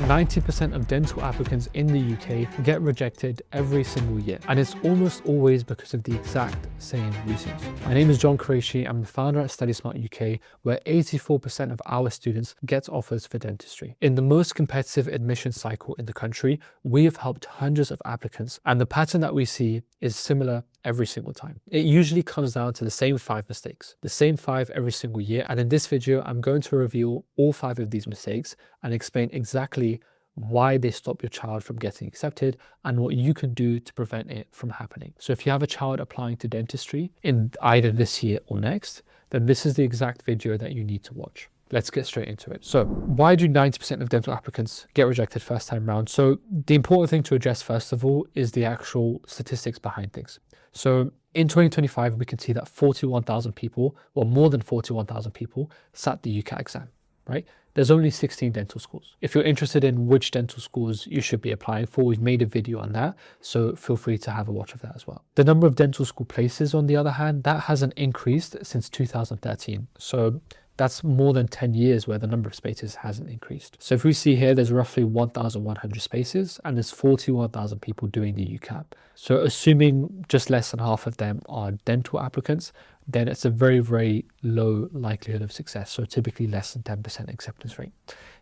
90% of dental applicants in the UK get rejected every single year, and it's almost always because of the exact same reasons. My name is John Qureshi. I'm the founder at Study Smart UK, where 84% of our students get offers for dentistry. In the most competitive admission cycle in the country, we have helped hundreds of applicants, and the pattern that we see is similar every single time. It usually comes down to the same 5 mistakes, the same 5 every single year. And in this video, I'm going to reveal all 5 of these mistakes and explain exactly why they stop your child from getting accepted and what you can do to prevent it from happening. So if you have a child applying to dentistry in either this year or next, then this is the exact video that you need to watch. Let's get straight into it. So why do 90% of dental applicants get rejected first time round? So the important thing to address first of all is the actual statistics behind things. So in 2025, we can see that 41,000 people, or more than 41,000 people, sat the UCAT exam, right? There's only 16 dental schools. If you're interested in which dental schools you should be applying for, we've made a video on that, so feel free to have a watch of that as well. The number of dental school places, on the other hand, that hasn't increased since 2013. So that's more than 10 years where the number of spaces hasn't increased. So if we see here, there's roughly 1,100 spaces and there's 41,000 people doing the UCAT. So assuming just less than half of them are dental applicants, then it's a very, very low likelihood of success. So typically less than 10% acceptance rate.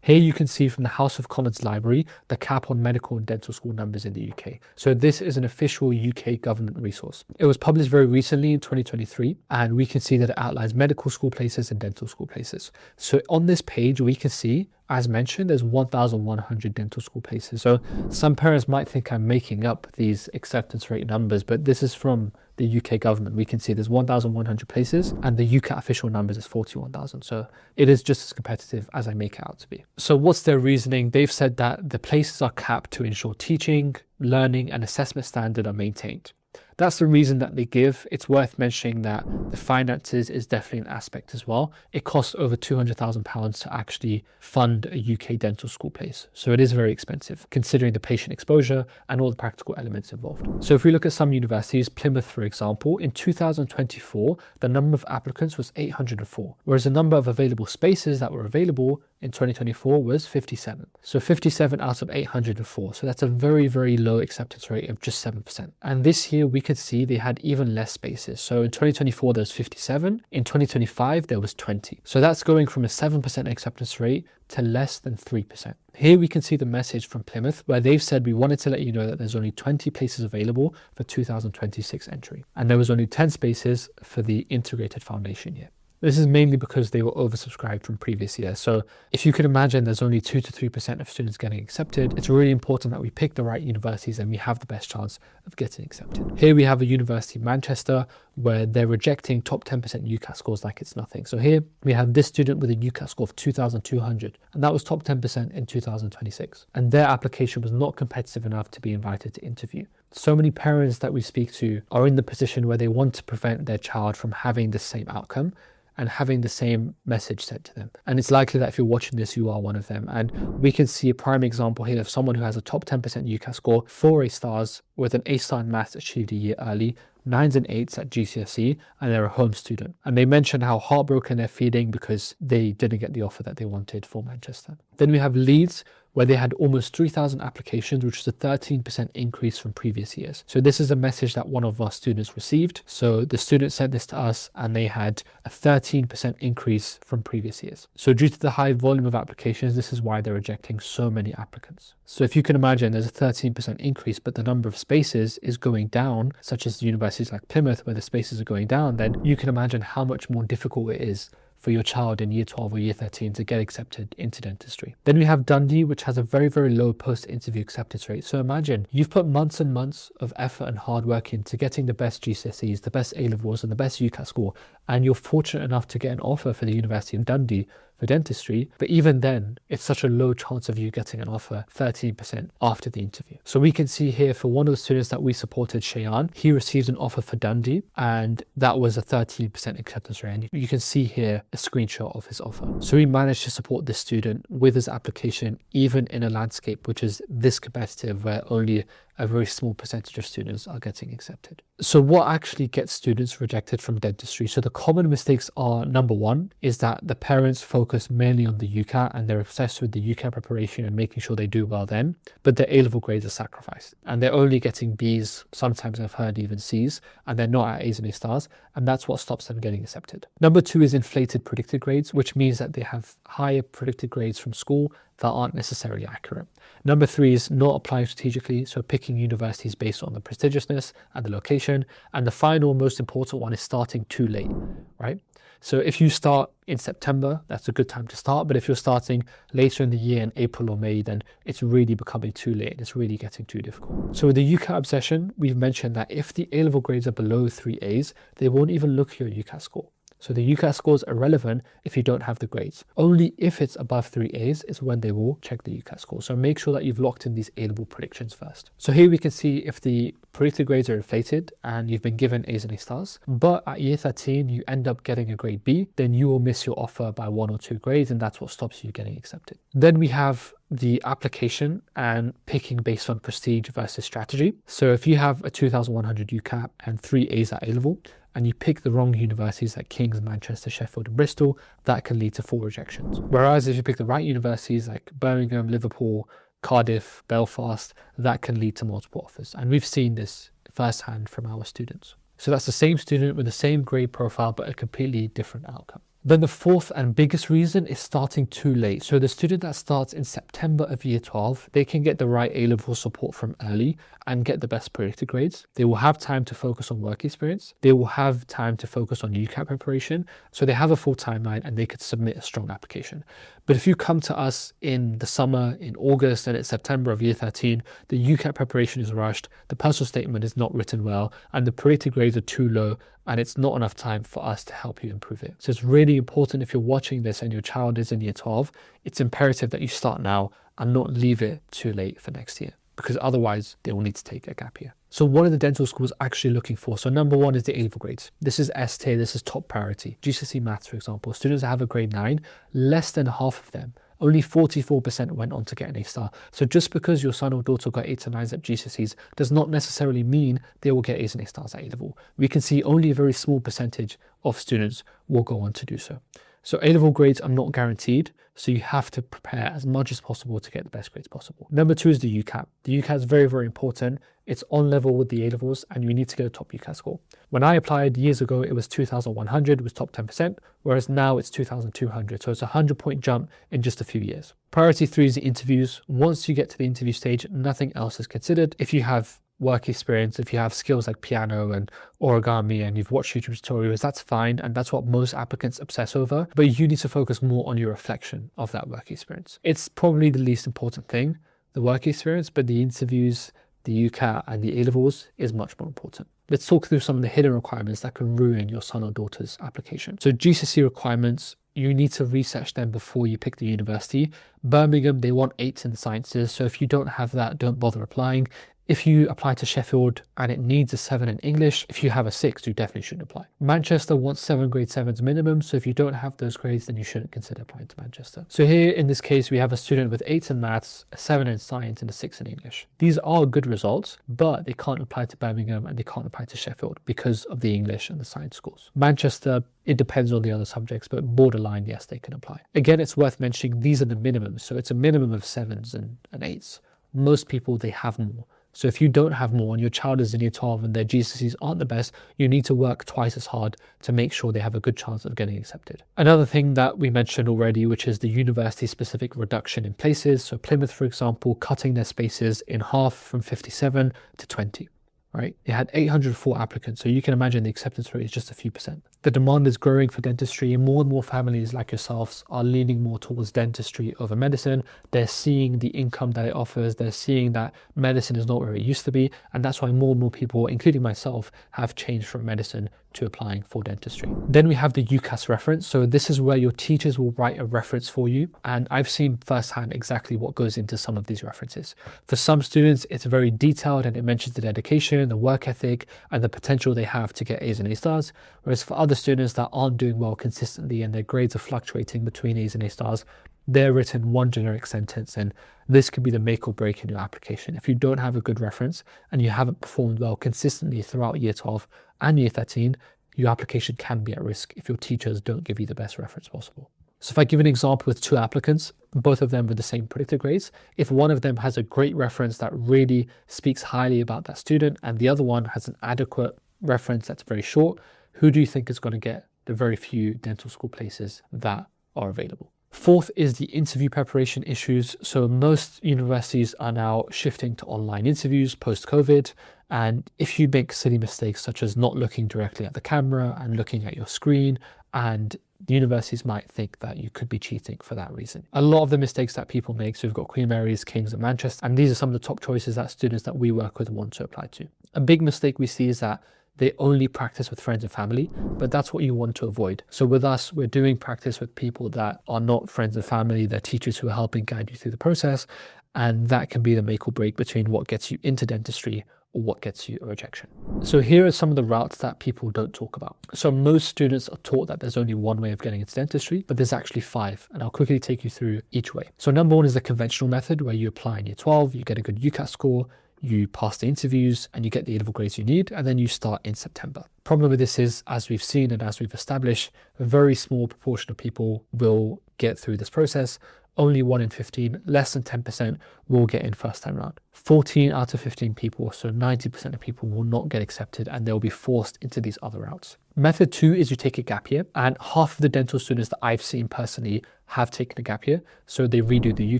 Here you can see from the House of Commons Library, the cap on medical and dental school numbers in the UK. So this is an official UK government resource. It was published very recently in 2023, and we can see that it outlines medical school places and dental school places. So on this page, we can see, as mentioned, there's 1,100 dental school places. So some parents might think I'm making up these acceptance rate numbers, but this is from the UK government. We can see there's 1,100 places and the UCAT official numbers is 41,000. So it is just as competitive as I make it out to be. So what's their reasoning? They've said that the places are capped to ensure teaching, learning and assessment standard are maintained. That's the reason that they give. It's worth mentioning that the finances is definitely an aspect as well. It costs over £200,000 to actually fund a UK dental school place. So it is very expensive considering the patient exposure and all the practical elements involved. So if we look at some universities, Plymouth, for example, in 2024, the number of applicants was 804, whereas the number of available spaces that were available in 2024 was 57. So 57 out of 804. So that's a very, very low acceptance rate of just 7%. And this year we could see they had even less spaces. So in 2024, there was 57. In 2025, there was 20. So that's going from a 7% acceptance rate to less than 3%. Here we can see the message from Plymouth where they've said, we wanted to let you know that there's only 20 places available for 2026 entry. And there was only 10 spaces for the integrated foundation year. This is mainly because they were oversubscribed from previous years. So if you could imagine there's only 2 to 3% of students getting accepted, it's really important that we pick the right universities and we have the best chance of getting accepted. Here we have a university in Manchester where they're rejecting top 10% UCAT scores like it's nothing. So here we have this student with a UCAT score of 2,200, and that was top 10% in 2026. And their application was not competitive enough to be invited to interview. So many parents that we speak to are in the position where they want to prevent their child from having the same outcome and having the same message said to them. And it's likely that if you're watching this, you are one of them. And we can see a prime example here of someone who has a top 10% UCAT score, 4 A stars with an A star in maths achieved a year early, 9s and 8s at GCSE, and they're a home student. And they mentioned how heartbroken they're feeling because they didn't get the offer that they wanted for Manchester. Then we have Leeds, where they had almost 3,000 applications, which is a 13% increase from previous years. So this is a message that one of our students received. So the student sent this to us and they had a 13% increase from previous years. So due to the high volume of applications, this is why they're rejecting so many applicants. So if you can imagine there's a 13% increase, but the number of spaces is going down, such as universities like Plymouth, where the spaces are going down, then you can imagine how much more difficult it is for your child in year 12 or year 13 to get accepted into dentistry. Then we have Dundee, which has a very, very low post-interview acceptance rate. So imagine you've put months and months of effort and hard work into getting the best GCSEs, the best A-levels and the best UCAT score, and you're fortunate enough to get an offer for the University of Dundee for dentistry, but even then it's such a low chance of you getting an offer, 13% after the interview. So we can see here for one of the students that we supported, Shayan, he received an offer for Dundee and that was a 13% acceptance rate. And you can see here a screenshot of his offer. So we managed to support this student with his application even in a landscape which is this competitive where only a very small percentage of students are getting accepted. So what actually gets students rejected from dentistry? So the common mistakes are, number one, is that the parents focus mainly on the UCAT and they're obsessed with the UCAT preparation and making sure they do well then, but their A-level grades are sacrificed and they're only getting B's, sometimes I've heard even C's, and they're not at A's and A stars, and that's what stops them getting accepted. Number two is inflated predicted grades, which means that they have higher predicted grades from school that aren't necessarily accurate. Number three is not applying strategically, so picking universities based on the prestigiousness and the location. And the final, most important one is starting too late, right? So if you start in September, that's a good time to start. But if you're starting later in the year in April or May, then it's really becoming too late. It's really getting too difficult. So with the UCAT obsession, we've mentioned that if the A-level grades are below 3 A's, they won't even look at your UCAT score. So the UCAT score is irrelevant if you don't have the grades. Only if it's above 3 A's is when they will check the UCAT score. So make sure that you've locked in these A-level predictions first. So here we can see if the predicted grades are inflated and you've been given A's and A stars, but at year 13 you end up getting a grade B, then you will miss your offer by 1 or 2 grades, and that's what stops you getting accepted. Then we have the application and picking based on prestige versus strategy. So if you have a 2100 UCAT and 3 A's at A-level, and you pick the wrong universities like King's, Manchester, Sheffield and Bristol, that can lead to 4 rejections. Whereas if you pick the right universities like Birmingham, Liverpool, Cardiff, Belfast, that can lead to multiple offers. And we've seen this firsthand from our students. So that's the same student with the same grade profile, but a completely different outcome. Then the fourth and biggest reason is starting too late. So the student that starts in September of year 12, they can get the right A-level support from early and get the best predicted grades. They will have time to focus on work experience. They will have time to focus on UCAT preparation. So they have a full timeline and they could submit a strong application. But if you come to us in the summer, in August, and it's September of year 13, the UCAT preparation is rushed, the personal statement is not written well, and the predicted grades are too low, and it's not enough time for us to help you improve it. So it's really important, if you're watching this and your child is in year 12, it's imperative that you start now and not leave it too late for next year, because otherwise they will need to take a gap year. So what are the dental schools actually looking for? So number one is the A-level grades. This is S tier, this is top priority. GCSE maths, for example, students that have a grade 9, less than half of them, only 44% went on to get an A star. So just because your son or daughter got 8s and 9s at GCSEs does not necessarily mean they will get A's and A stars at A-level. We can see only a very small percentage of students will go on to do so. So A-level grades are not guaranteed, so you have to prepare as much as possible to get the best grades possible. Number two is the UCAT. The UCAT is very, very important. It's on level with the A-levels and you need to get a top UCAT score. When I applied years ago, it was 2,100, it was top 10%, whereas now it's 2,200. So it's a 100-point jump in just a few years. Priority 3 is the interviews. Once you get to the interview stage, nothing else is considered. If you have work experience, if you have skills like piano and origami and you've watched YouTube tutorials, that's fine, and that's what most applicants obsess over, but you need to focus more on your reflection of that work experience. It's probably the least important thing, the work experience, but the interviews, the UCAT and the A-levels is much more important. Let's talk through some of the hidden requirements that can ruin your son or daughter's application. So GCSE requirements, you need to research them before you pick the university. Birmingham, they want 8s in the sciences, so if you don't have that, don't bother applying. If you apply to Sheffield and it needs a 7 in English, if you have a 6, you definitely shouldn't apply. Manchester wants 7 grade 7s minimum, so if you don't have those grades, then you shouldn't consider applying to Manchester. So here in this case, we have a student with 8s in maths, a 7 in science, and a 6 in English. These are good results, but they can't apply to Birmingham and they can't apply to Sheffield because of the English and the science schools. Manchester, it depends on the other subjects, but borderline, yes, they can apply. Again, it's worth mentioning these are the minimums, so it's a minimum of 7s and 8s. Most people, they have more. So if you don't have more and your child is in year 12 and their GCSEs aren't the best, you need to work twice as hard to make sure they have a good chance of getting accepted. Another thing that we mentioned already, which is the university-specific reduction in places. So Plymouth, for example, cutting their spaces in half from 57 to 20. Right? They had 804 applicants, so you can imagine the acceptance rate is just a few percent. The demand is growing for dentistry, and more families like yourselves are leaning more towards dentistry over medicine. They're seeing the income that it offers, they're seeing that medicine is not where it used to be, and that's why more and more people, including myself, have changed from medicine to applying for dentistry. Then we have the UCAS reference. So this is where your teachers will write a reference for you. And I've seen firsthand exactly what goes into some of these references. For some students, it's very detailed and it mentions the dedication. dedication, the work ethic, and the potential they have to get A's and A stars. Whereas for other students that aren't doing well consistently and their grades are fluctuating between A's and A stars, they're written one generic sentence, and this could be the make or break in your application. If you don't have a good reference and you haven't performed well consistently throughout year 12 and year 13, your application can be at risk if your teachers don't give you the best reference possible. So if I give an example with 2 applicants, both of them with the same predicted grades, if one of them has a great reference that really speaks highly about that student and the other one has an adequate reference that's very short, who do you think is going to get the very few dental school places that are available? Fourth is the interview preparation issues. So most universities are now shifting to online interviews post-COVID. And if you make silly mistakes such as not looking directly at the camera and looking at your screen, and the universities might think that you could be cheating for that reason. A lot of the mistakes that people make, so we've got Queen Mary's, King's and Manchester, and these are some of the top choices that students that we work with want to apply to. A big mistake we see is that they only practice with friends and family, but that's what you want to avoid. So with us, we're doing practice with people that are not friends and family, they're teachers who are helping guide you through the process, and that can be the make or break between what gets you into dentistry or what gets you a rejection. So here are some of the routes that people don't talk about. So most students are taught that there's only one way of getting into dentistry, but there's actually 5, and I'll quickly take you through each way. So number 1 is the conventional method where you apply in year 12, you get a good UCAT score, you pass the interviews and you get the A-level grades you need, and then you start in September. Problem with this is, as we've seen and as we've established, a very small proportion of people will get through this process. Only 1 in 15, less than 10% will get in first time round. 14 out of 15 people, so 90% of people will not get accepted and they'll be forced into these other routes. Method 2 is you take a gap year, and half of the dental students that I've seen personally have taken a gap year. So they redo the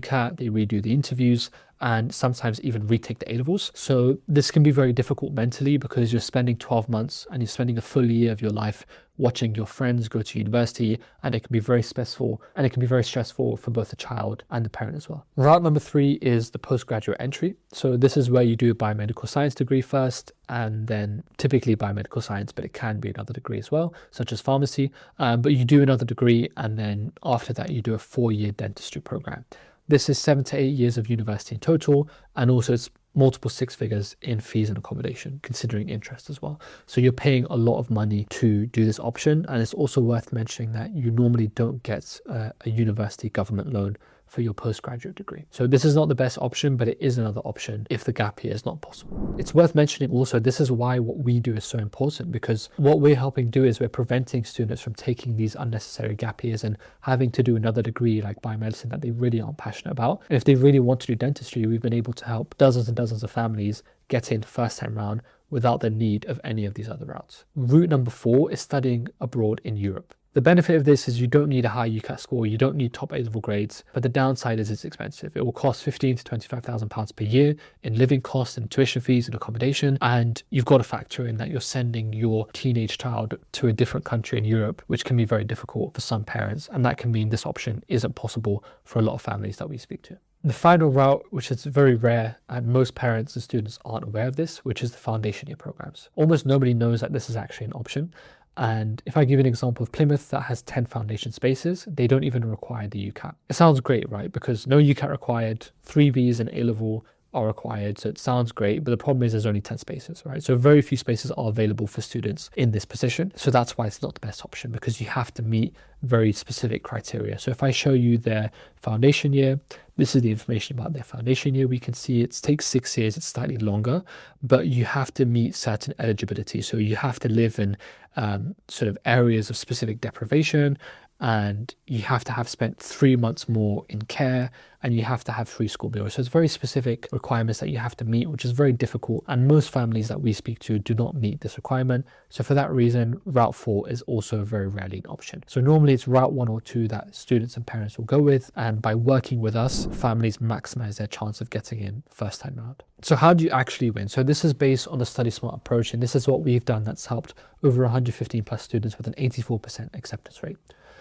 UCAT, they redo the interviews, and sometimes even retake the A-levels. So this can be very difficult mentally because you're spending 12 months and you're spending a full year of your life watching your friends go to university, and it can be very stressful, and it can be very stressful for both the child and the parent as well. Route number 3 is the postgraduate entry. So this is where you do a biomedical science degree first, and then typically biomedical science, but it can be another degree as well, such as pharmacy. But you do another degree, and then after that you do a 4-year dentistry program. This is 7 to 8 years of university in total, and also it's multiple 6 figures in fees and accommodation, considering interest as well. So you're paying a lot of money to do this option, and it's also worth mentioning that you normally don't get a university government loan for your postgraduate degree. So this is not the best option, but it is another option if the gap year is not possible. It's worth mentioning also, this is why what we do is so important, because what we're helping do is we're preventing students from taking these unnecessary gap years and having to do another degree like biomedicine that they really aren't passionate about. And if they really want to do dentistry, we've been able to help dozens and dozens of families get in first time round without the need of any of these other routes. Route number 4 is studying abroad in Europe. The benefit of this is you don't need a high UCAT score, you don't need top A-level grades, but the downside is it's expensive. It will cost £15,000 to £25,000 per year in living costs and tuition fees and accommodation, and you've got to factor in that you're sending your teenage child to a different country in Europe, which can be very difficult for some parents, and that can mean this option isn't possible for a lot of families that we speak to. The final route, which is very rare, and most parents and students aren't aware of this, which is the foundation year programs. Almost nobody knows that this is actually an option. And if I give an example of Plymouth that has 10 foundation spaces, they don't even require the UCAT. It sounds great, right? Because no UCAT required, 3 Bs and A-level are required, so it sounds great, but the problem is there's only 10 spaces, right? So very few spaces are available for students in this position. So that's why it's not the best option, because you have to meet very specific criteria. So if I show you their foundation year, this is the information about their foundation year. We can see it takes 6 years, it's slightly longer, but you have to meet certain eligibility. So you have to live in sort of areas of specific deprivation, and you have to have spent 3 months more in care, and you have to have free school meals. So it's very specific requirements that you have to meet, which is very difficult. And most families that we speak to do not meet this requirement. So for that reason, Route 4 is also very rarely an option. So normally it's Route 1 or 2 that students and parents will go with. And by working with us, families maximize their chance of getting in first time round. So how do you actually win? So this is based on the Study Smart approach. And this is what we've done that's helped over 115 plus students with an 84% acceptance rate.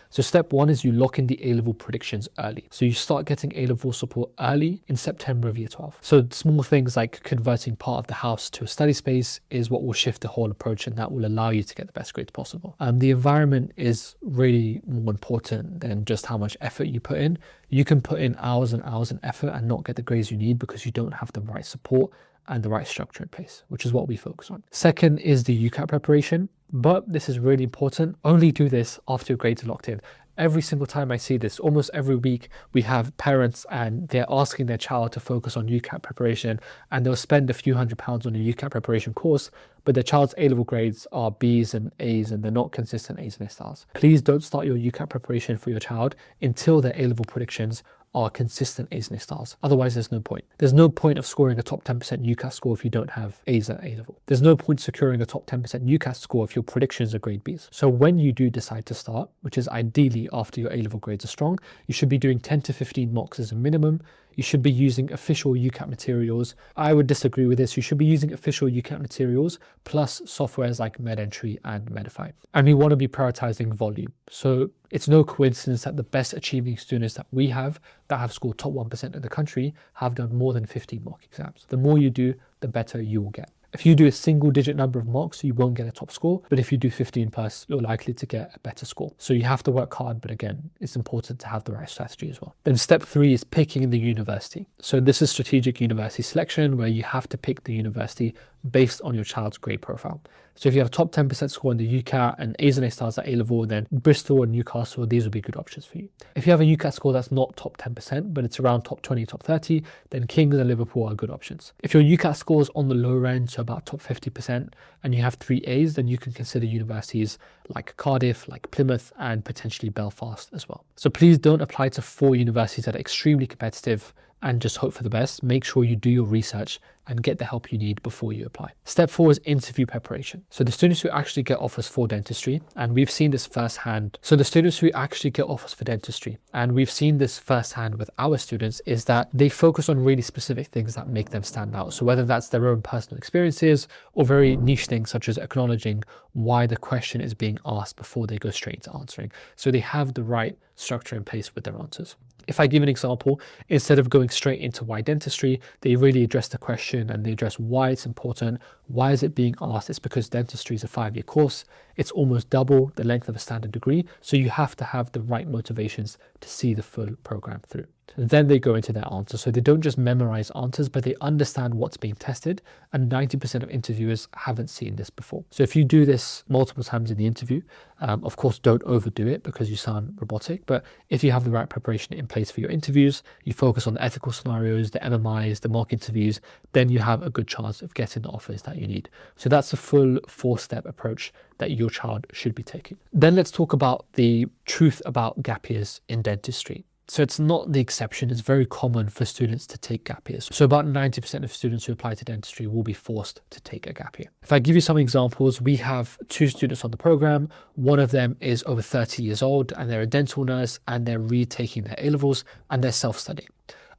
So step one is you lock in the A-level predictions early. So you start getting A-level support early in September of year 12. So small things like converting part of the house to a study space is what will shift the whole approach, and that will allow you to get the best grades possible. The environment is really more important than just how much effort you put in. You can put in hours and hours and effort and not get the grades you need because you don't have the right support and the right structure in place, which is what we focus on. Second is the UCAT preparation, but this is really important. Only do this after your grades are locked in. Every single time I see this, almost every week, we have parents and they're asking their child to focus on UCAT preparation, and they'll spend a few £100s on a UCAT preparation course, but their child's A-level grades are Bs and As, and they're not consistent As and A stars. Please don't start your UCAT preparation for your child until their A-level predictions are consistent A's and A stars. Otherwise, there's no point. There's no point of scoring a top 10% UCAS score if you don't have A's at A-level. There's no point securing a top 10% UCAS score if your predictions are grade B's. So when you do decide to start, which is ideally after your A-level grades are strong, you should be doing 10 to 15 mocks as a minimum. You should be using official UCAT materials. I would disagree with this. You should be using official UCAT materials plus softwares like MedEntry and Medify. And we want to be prioritizing volume. So it's no coincidence that the best achieving students that we have that have scored top 1% in the country have done more than 50 mock exams. The more you do, the better you will get. If you do a single digit number of mocks, you won't get a top score, but if you do 15 plus, you're likely to get a better score. So you have to work hard, but again, it's important to have the right strategy as well. Then step 3 is picking the university. So this is strategic university selection, where you have to pick the university based on your child's grade profile. So if you have a top 10% score in the UCAT and A's and A stars at A-level, then Bristol and Newcastle, these will be good options for you. If you have a UCAT score that's not top 10%, but it's around top 20, top 30, then Kings and Liverpool are good options. If your UCAT score is on the lower end, so about top 50%, and you have 3 A's, then you can consider universities like Cardiff, like Plymouth, and potentially Belfast as well. So please don't apply to 4 universities that are extremely competitive and just hope for the best. Make sure you do your research and get the help you need before you apply. Step 4 is interview preparation. So the students who actually get offers for dentistry, and we've seen this firsthand. So the students who actually get offers for dentistry, and we've seen this firsthand with our students, is that they focus on really specific things that make them stand out. So whether that's their own personal experiences or very niche things such as acknowledging why the question is being asked before they go straight to answering. So they have the right structure in place with their answers. If I give an example, instead of going straight into why dentistry, they really address the question and they address why it's important. Why is it being asked? It's because dentistry is a 5-year course. It's almost double the length of a standard degree. So you have to have the right motivations to see the full program through. Then they go into their answers. So they don't just memorize answers, but they understand what's being tested. And 90% of interviewers haven't seen this before. So if you do this multiple times in the interview, of course, don't overdo it because you sound robotic. But if you have the right preparation in place for your interviews, you focus on the ethical scenarios, the MMIs, the mock interviews, then you have a good chance of getting the offers that you need. So that's a full 4-step approach that your child should be taking. Then let's talk about the truth about gap years in dentistry. So it's not the exception. It's very common for students to take gap years. So about 90% of students who apply to dentistry will be forced to take a gap year. If I give you some examples, we have 2 students on the program. One of them is over 30 years old and they're a dental nurse and they're retaking their A-levels and they're self-studying.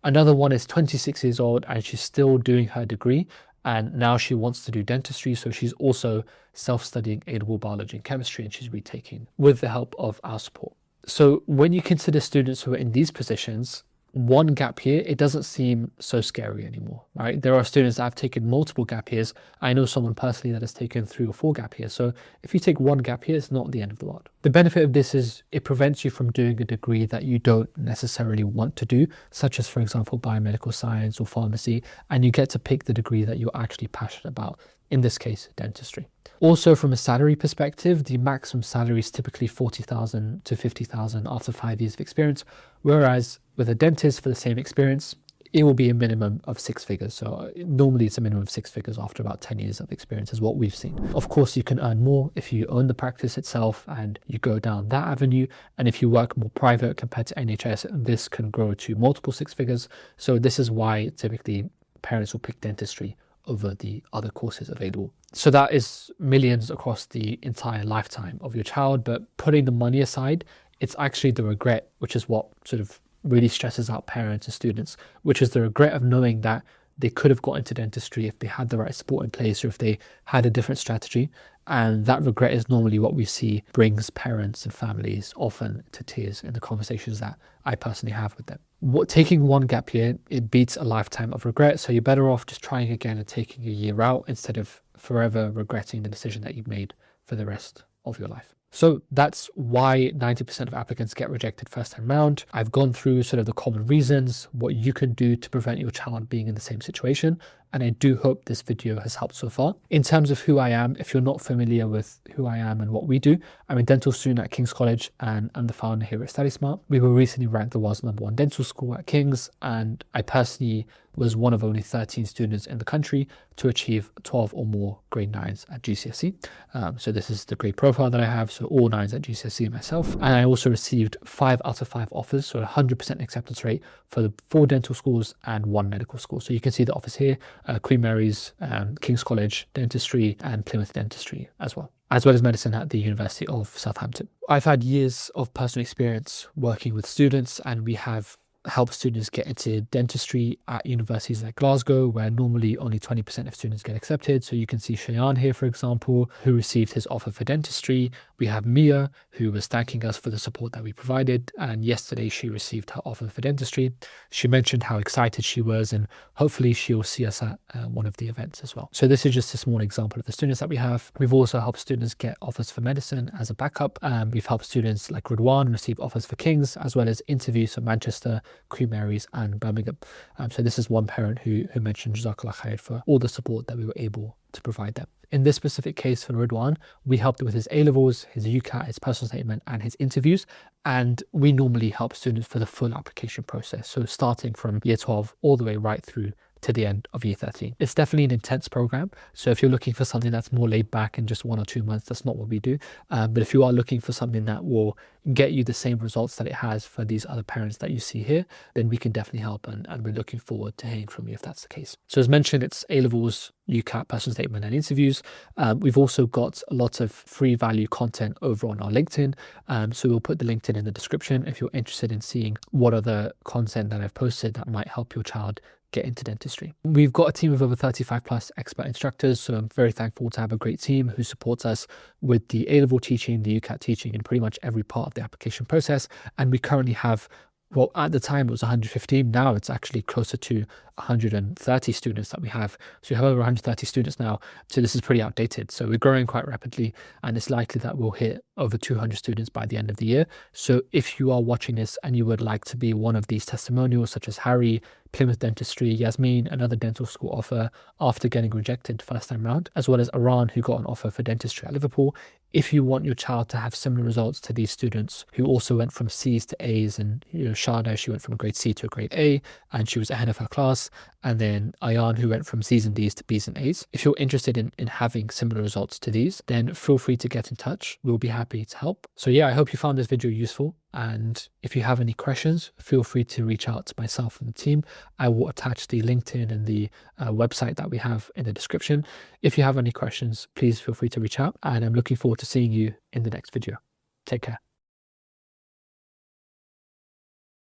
Another one is 26 years old and she's still doing her degree and now she wants to do dentistry. So she's also self-studying A-level biology and chemistry and she's retaking with the help of our support. So when you consider students who are in these positions, one gap year, it doesn't seem so scary anymore, right? There are students that have taken multiple gap years. I know someone personally that has taken 3 or 4 gap years. So if you take one gap year, it's not the end of the world. The benefit of this is it prevents you from doing a degree that you don't necessarily want to do, such as, for example, biomedical science or pharmacy, and you get to pick the degree that you're actually passionate about, in this case, dentistry. Also, from a salary perspective, the maximum salary is typically $40,000 to $50,000 after 5 years of experience, whereas with a dentist for the same experience, it will be a minimum of 6 figures. So normally it's a minimum of 6 figures after about 10 years of experience is what we've seen. Of course, you can earn more if you own the practice itself and you go down that avenue. And if you work more private compared to NHS, this can grow to multiple 6 figures. So this is why typically parents will pick dentistry over the other courses available. So that is millions across the entire lifetime of your child, but putting the money aside, it's actually the regret, which is what sort of really stresses out parents and students, which is the regret of knowing that they could have got into dentistry if they had the right support in place or if they had a different strategy. And that regret is normally what we see brings parents and families often to tears in the conversations that I personally have with them. Taking one gap year, it beats a lifetime of regret. So you're better off just trying again and taking a year out instead of forever regretting the decision that you've made for the rest of your life. So that's why 90% of applicants get rejected first time round. I've gone through sort of the common reasons, what you can do to prevent your child being in the same situation. And I do hope this video has helped so far. In terms of who I am, if you're not familiar with who I am and what we do, I'm a dental student at King's College and I'm the founder here at StudySmart. We were recently ranked the world's #1 dental school at King's, and I personally was one of only 13 students in the country to achieve 12 or more grade 9s at GCSE. So this is the grade profile that I have, so all 9s at GCSE myself. And I also received 5 out of 5 offers, so 100% acceptance rate for the 4 dental schools and 1 medical school. So you can see the offers here, Queen Mary's, King's College Dentistry and Plymouth Dentistry as well as medicine at the University of Southampton. I've had years of personal experience working with students, and we have help students get into dentistry at universities like Glasgow, where normally only 20% of students get accepted. So you can see Cheyenne here, for example, who received his offer for dentistry. We have Mia, who was thanking us for the support that we provided. And yesterday she received her offer for dentistry. She mentioned how excited she was, and hopefully she'll see us at one of the events as well. So this is just a small example of the students that we have. We've also helped students get offers for medicine as a backup. We've helped students like Ridwan receive offers for King's, as well as interviews for Manchester, Queen Mary's and Birmingham. So this is one parent who mentioned Jazakallah khair for all the support that we were able to provide them. In this specific case for Ridwan, we helped with his A-levels, his UCAT, his personal statement and his interviews. And we normally help students for the full application process. So starting from year 12 all the way right through to the end of year 13. It's definitely an intense program. So if you're looking for something that's more laid back in just 1 or 2 months, that's not what we do. But if you are looking for something that will get you the same results that it has for these other parents that you see here, then we can definitely help, and we're looking forward to hearing from you if that's the case. So as mentioned, it's A-levels, UCAT, personal statement and interviews. We've also got a lot of free value content over on our LinkedIn. So we'll put the LinkedIn in the description if you're interested in seeing what other content that I've posted that might help your child get into dentistry. We've got a team of over 35 plus expert instructors, so I'm very thankful to have a great team who supports us with the A-level teaching, the UCAT teaching, and pretty much every part of the application process. And we currently have, well, at the time it was 115, now it's actually closer to 130 students that we have. So we have over 130 students now, so this is pretty outdated. So we're growing quite rapidly, and it's likely that we'll hit over 200 students by the end of the year. So if you are watching this and you would like to be one of these testimonials, such as Harry, Plymouth Dentistry, Yasmin, another dental school offer after getting rejected first time round, as well as Iran, who got an offer for dentistry at Liverpool. If you want your child to have similar results to these students who also went from C's to A's, and Shana, she went from a grade C to a grade A, and she was ahead of her class, and then Ayan, who went from C's and D's to B's and A's. If you're interested in having similar results to these, then feel free to get in touch. We'll be happy to help. So yeah, I hope you found this video useful. And if you have any questions, feel free to reach out to myself and the team. I will attach the LinkedIn and the website that we have in the description. If you have any questions, please feel free to reach out. And I'm looking forward to seeing you in the next video. Take care.